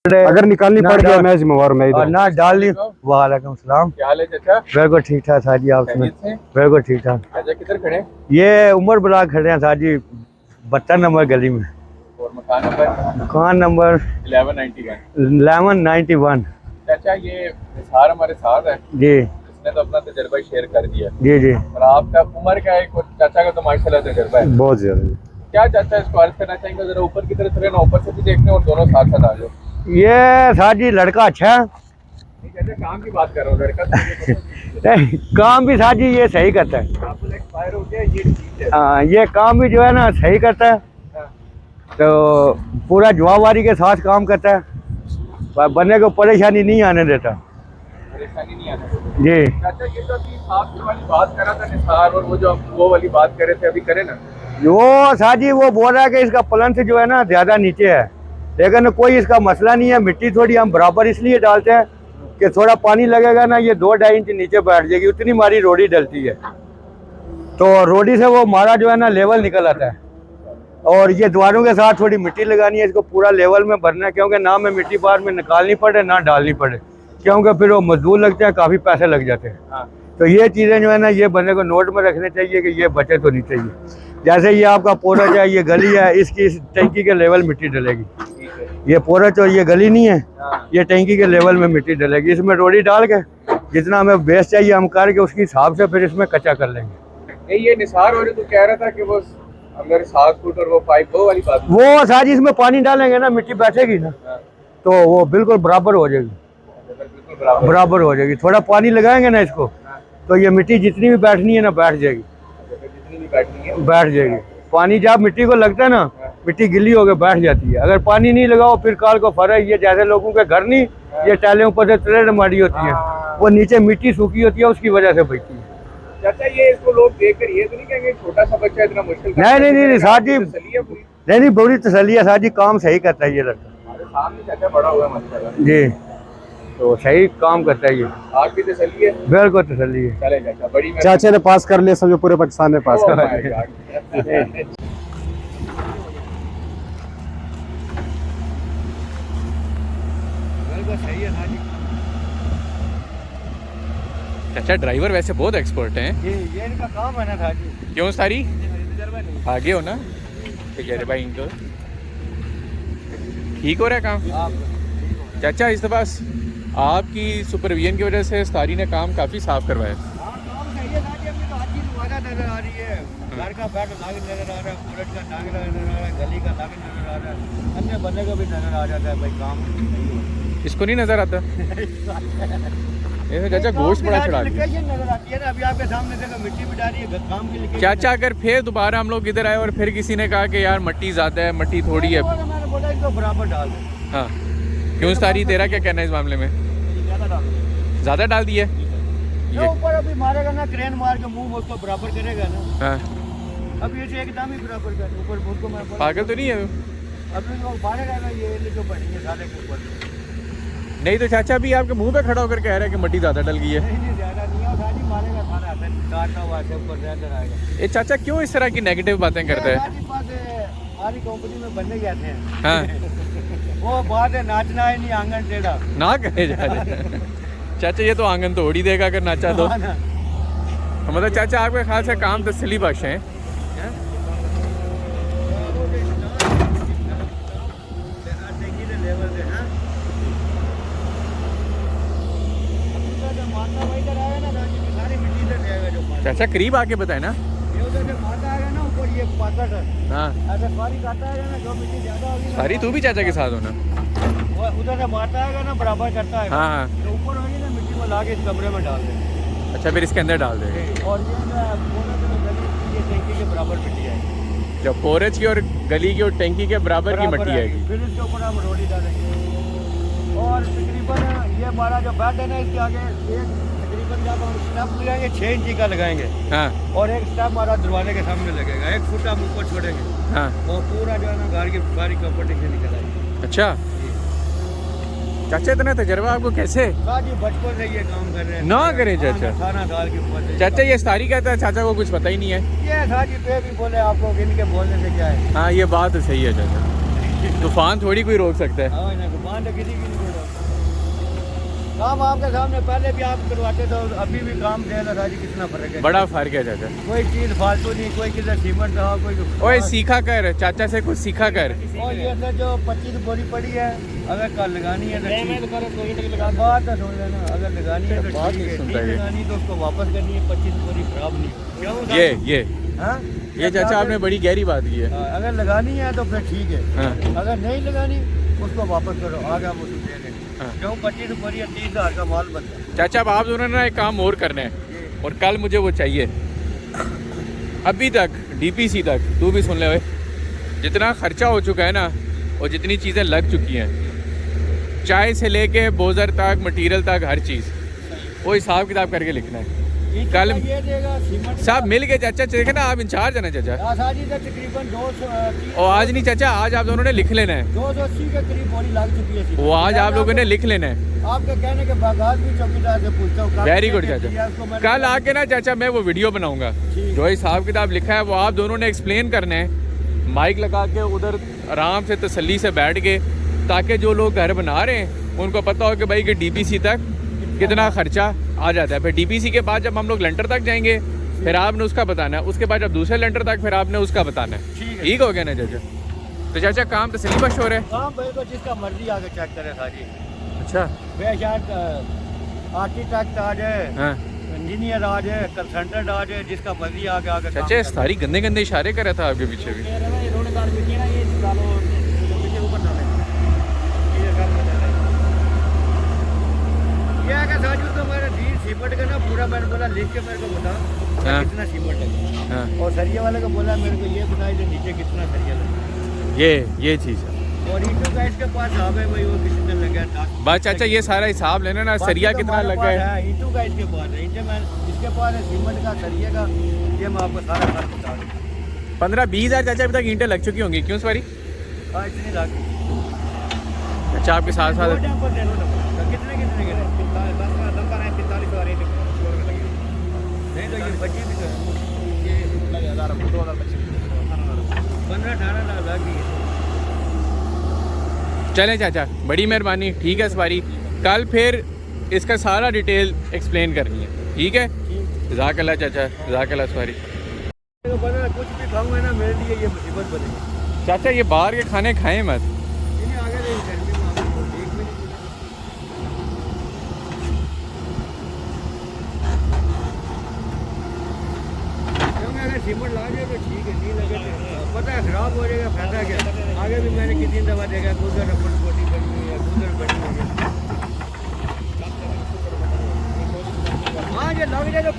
अगर निकालनी पड़ गया मैच में और मैं और ना डालनी। वालेकुम सलाम, क्या हाल है चाचा? बिल्कुल ठीक ठाक साजी, आप सुनाए? बिल्कुल ठीक ठाक। चाचा किधर खड़े हैं? ये उमर ब्लॉक खड़े हैं साजी, 72 नंबर गली में। और मकान नंबर? मकान नंबर 1191। चाचा ये निसार हमारे साथ है जी, इसने तो अपना तजर्बा शेयर कर दिया जी जी, और आपका उम्र क्या है? चाचा का तो माशाल्लाह तजर्बा है बहुत ज्यादा। क्या चाचा इसको अर्ज करना चाहेंगे? जरा ऊपर की तरफ चले ना, ऊपर से भी देखने और दोनों साथ साथ आ जाओ। ये साजी लड़का अच्छा है। चाचा काम की बात कर रहा हूँ, लड़का तो मुझे पता नहीं, काम भी साजी ये सही करता है। आपको एक्सपायर हो गया ये ठीक है। हाँ, ये काम भी जो है ना सही करता है, हाँ। तो पूरा जवाबदारी के साथ काम करता है, बंदे को परेशानी नहीं आने देता। परेशानी नहीं आने जी चाचा। ये तो अभी आपसे वाली बात कर रहा था निसार, और वो जो आप वो वाली बात कर रहे थे अभी करे ना, वो साजी वो बोल रहा है कि इसका प्लंथ जो है ना ज्यादा नीचे है, लेकिन कोई इसका मसला नहीं है। मिट्टी थोड़ी हम बराबर इसलिए डालते हैं कि थोड़ा पानी लगेगा ना, ये 2-2.5 इंच नीचे बैठ जाएगी, उतनी हमारी रोडी डलती है, तो रोडी से वो हमारा जो है ना लेवल निकल आता है। और ये द्वारों के साथ थोड़ी मिट्टी लगानी है, इसको पूरा लेवल में भरना है, क्योंकि ना में मिट्टी बाहर में निकालनी पड़े ना डालनी पड़े, क्योंकि फिर वो मजदूर लगते हैं, काफ़ी पैसे लग जाते हैं। हाँ। तो ये चीज़ें जो है ना ये बंदे को नोट में रखने चाहिए कि ये बचत होनी चाहिए। जैसे ये आपका पोरच है, ये गली है, इसकी इस टैंकी के लेवल मिट्टी डलेगी। ये पोरच और ये गली नहीं है, ये टैंकी के लेवल में मिट्टी डलेगी। इसमें रोड़ी डाल के जितना हमें बेस चाहिए हम करके उसके हिसाब से फिर इसमें कच्चा कर लेंगे। नहीं ये निसार और तो कह रहा था कि वो अंदर 7 फुट और वो 5 वो वाली बात। वो साथ ही इसमें पानी डालेंगे ना, मिट्टी बैठेगी ना, तो वो बिल्कुल बराबर हो जाएगी, बिल्कुल बराबर हो जाएगी। थोड़ा पानी लगाएंगे ना इसको, तो ये मिट्टी जितनी भी बैठनी है ना बैठ जाएगी, जितनी भी बैठनी है बैठ जाएगी। पानी जब मिट्टी को लगता है ना, मिट्टी गिल्ली होकर बैठ जाती है। अगर पानी नहीं लगाओ फिर काल को फर्क, ये जैसे लोगों के घर नहीं, ये टाइलें ऊपर से तलेड़ मारी होती है, वो नीचे मिट्टी सूखी होती है, उसकी वजह से बचती है। चाचा ये इसको लोग देख कर ये तो नहीं कहेंगे छोटा सा बच्चा इतना मुश्किल नहीं साजी, नहीं बड़ी तसल्ली है साजी, काम सही करता है ये लड़का। सामने चाचा बड़ा हुआ माशाल्लाह जी, तो सही काम करता है ये, आपकी तसल्ली है? बिल्कुल तसल्ली है। चले चाचा, बड़ी चाचा ने पास कर लिया, समझो पूरे पाकिस्तान ने पास कर लिया। चाचा ड्राइवर वैसे बहुत एक्सपर्ट हैं। ये इनका काम है ना साजी। क्यों सारी आगे हो ना, ठीक है भाई, इनको ठीक हो रहा है काम। चाचा इस दफा आपकी सुपरविजन की वजह से सारी ने काम काफ़ी साफ करवाया। नजर आ रही है, घर का बैठ नाग नजर आ रहा है, पुरट का नाग नजर आ रहा है, गली का नाग नजर आ रहा है, अन्य बंदे का भी नजर आ जाता है भाई काम सही हो। इसको नहीं नजर आता? चाचा गोश्त बड़ा चढ़ा दिया। नजर आती है ना, अभी आपके सामने देखो मिट्टी भी डाली है, काम की लिखी। चाचा अगर फिर दोबारा हम लोग इधर आए और फिर किसी ने कहा कि यार मट्टी ज़्यादा है, मट्टी थोड़ी है, मैंने बोला इनको बराबर डाल दो। हाँ क्यों सारी, तेरा क्या कहना है इस मामले में? ज़्यादा डाल दिया ये ऊपर अभी मारेगा ना, क्रेन मार के मुंह उसको बराबर करेगा ना। हाँ अब ये एकदम ही बराबर कर ऊपर मुंह को। मैं पागल तो नहीं है अभी लोग मारेगा ना, ये जो बढ़ेंगे सारे के ऊपर। नहीं तो चाचा भी आपके मुंह पे खड़ा होकर कह रहा है कि मट्टी ज़्यादा डल गई है। नहीं ज़्यादा नहीं है, सारी मारेगा सारा काटना हुआ से ऊपर नजर आएगा। ये चाचा क्यों इस तरह की नेगेटिव बातें करता है? हमारी कंपनी में बनने जाते हैं। हाँ वो बात है, नाचना है नहीं आंगन टेढ़ा ना करे जा रहे। चाचा ये तो आंगन तोड़ ही देगा अगर नाचा तो। मतलब चाचा आपके ख्याल से काम तसल्ली बख्श है। चाचा करीब आके बताए ना। हाँ सारी तू भी चाचा के साथ हो ना? उधर से मारता है ना, बराबर करता है। हाँ हाँ तो ऊपर होगी ना, मिट्टी को लाके इस कमरे में डाल दे। अच्छा फिर इसके अंदर डाल दे। और ये टैंकी के बराबर मिट्टी आएगी, जब पोरच की और गली की और टैंकी के बराबर की मिट्टी आएगी। फिर इसके ऊपर हम रोडी डालेंगे। और तकरीबन ये हमारा जो बेड है ना, इसके आगे एक तकरीबन जब हम स्टैप लगाएंगे 6 इंची का लगाएंगे। हाँ और एक स्टैप हमारा दरवाजे के सामने लगेगा, 1 फुट हम ऊपर छोड़ेंगे। हाँ और पूरा जो है ना घर की सारी प्रॉपर्टी से निकल आएगी। अच्छा चाचा इतना तजर्बा आपको कैसे? जी बचपन से ये काम कर रहे हैं। ना करे चाचा। 18 साल की उम्र से। चाचा ये सारी कहता है चाचा को कुछ पता ही नहीं है। ये साजी पे भी बोले आपको, इनके बोलने से क्या है। हाँ ये बात तो सही है चाचा, तूफान थोड़ी कोई रोक सकता है। तूफान तो किसी की नहीं बोला। काम आपके सामने पहले भी आप करवाते थे और अभी भी काम दे रहा जी, कितना फर्क है। बड़ा फर्क है चाचा। कोई चीज फालतू नहीं, कोई किधर सीमेंट रहा, कोई ओए सीखा कर, चाचा से कुछ सीखा कर। और ये तो जो 25 बोरी पड़ी है, अगर कल लगानी है तो बात तो सुन लेना, अगर लगानी है तो बात ठीक नहीं है, सुनता नहीं ये। लगानी तो उसको वापस करनी है, 25 बोरी खराब नहीं। ये चाचा आपने बड़ी गहरी बात की है। अगर लगानी है तो फिर ठीक है, हाँ। अगर नहीं लगानी उसको वापस करो, आगे हम उसको दे देंगे। हाँ। क्यों 25 बोरी 30,000 का माल बनता है। चाचा अब आप दोनों ने ना एक काम और करना है, और कल मुझे वो चाहिए। अभी तक डीपीसी तक, तू भी सुन ले भाई, जितना खर्चा हो चुका है ना और जितनी चीज़ें लग चुकी हैं, चाय से लेके बोझर तक, मटेरियल तक, हर चीज़ वो हिसाब किताब करके लिखना है। कल ये देगा सीमेंट साहब मिल गए चाचा, देखे ना आप इंचार्ज है ना चाचा। आसानी से तकरीबन 230 और आज नहीं चाचा, आज आप दोनों ने लिख लेना है। 280 के करीब बोरी लग चुकी है। वो आज आप लोगों ने लिख लेना है। आपके कहने के बागात भी चौकीदार से पूछता हूँ। वेरी गुड चाचा। कल आके ना चाचा मैं वो वीडियो बनाऊंगा, जो हिसाब किताब लिखा है वो आप दोनों ने एक्सप्लेन करना है, माइक लगा के उधर आराम से तसल्ली से बैठ के, ताकि जो लोग घर बना रहे हैं उनको पता हो कि भाई कि डीपीसी तक कितना खर्चा आ जाता है। फिर डीपीसी के बाद जब हम लोग लेंटर तक जाएंगे, फिर आपने उसका बताना है, उसके बाद जब दूसरे लेंटर तक फिर आपने उसका बताना है। ठीक हो गया ना चाचा? तो चाचा काम तसल्ली बख्श हो रहा है। हाँ भाई, तो जिसका मर्जी आगे चेक करे सारी। अच्छा बेशक आर्किटेक्ट आ जाए, हाँ इंजीनियर आ जाए, कंसल्टेंट आ जाए, जिसका मर्जी आगे आगे काम चाचा करे। सारी गंदे गंदे इशारे कर रहा था आपके पीछे भी। ये है कि साजू तो मेरा दिन सीमेंट का ना पूरा मैंने बोला लिख के मेरे को बता हाँ। कितना सीमेंट है, हाँ और सरिया वाले को बोला मेरे को ये बताइए कि नीचे कितना सरिया लगा। ये चीज़ है। और ईटू का इसके पास हिसाब है भाई, वो कितने लगे था। बस चाचा ये सारा हिसाब लेना ना, सरिया बाकी तो कितना हमारे लगा है। पास ईटू का इसके पास है, इसके पास है सीमेंट का, सरिये का, ये मैं आपको सारा खर्च बता दूँ। 15-20 हज़ार चाचा अभी तक ईंटें लग चुकी होंगी, क्यों सवारी? हाँ इतनी लाख अच्छा आपके साथ साथ कितने कितने के नहीं तो ये बची भी तो 15-18 लाख लगी है। चलें चाचा, बड़ी मेहरबानी, ठीक है सवारी। कल फिर इसका सारा डिटेल एक्सप्लेन करनी है, ठीक है? जज़ाकल्लाह चाचा, जज़ाकल्लाह सवारी। तो बना कुछ भी खाऊंगा ना, मेरे लिए ये मुसीबत बनेगी। चाचा ये बाहर के खाने खाएं मत। इन्हें आगे नहीं गर्मी में आपको 1 मिनट क्योंकि अगर सीमेंट ला जाए तो ठीक है, नहीं लगे तो पता है खराब हो जाएगा, फायदा क्या। आगे भी मैंने कितनी दफा देखा, कूलर रबड़ पोटी बनी हुई है, कूलर बनी हुई है। हाँ ये लग जाए तो